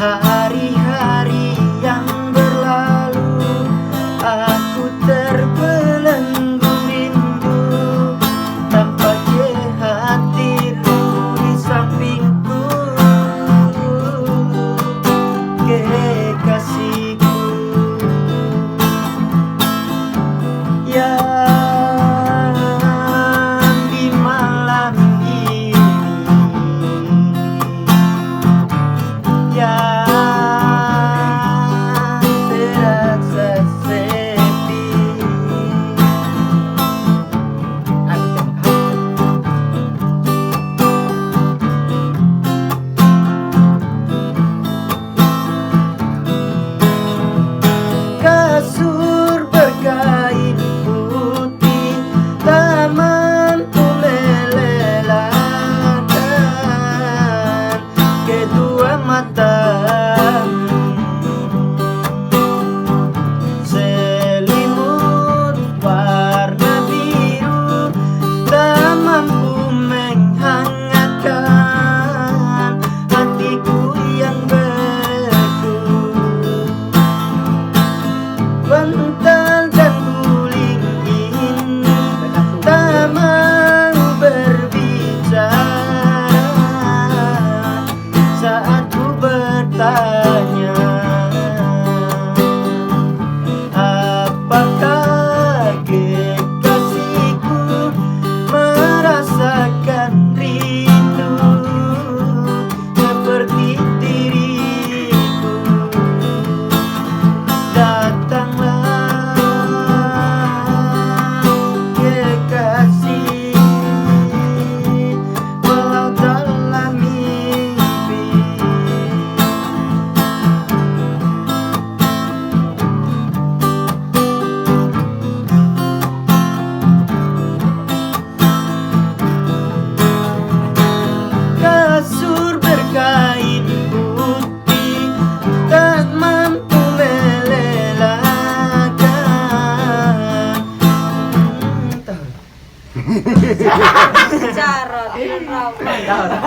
Hari-hari yang berlalu, aku terbelenggu rindu tanpa hadirmu di sampingku, kekasihku. Yang di malam ini, yang kasur berkain putih tak mampu melelahkan kedua matamu, selimut warna biru tak mampu menghangatkan hatiku yang beku. Bantal dan guling ini tak mau berbicara saat ku bertanya, apakah kekasihku merasakan rindu seperti diriku? Datanglah kekasih, walau dalam mimpi. Kasur berkain putih tak mampu melelahkan. Cara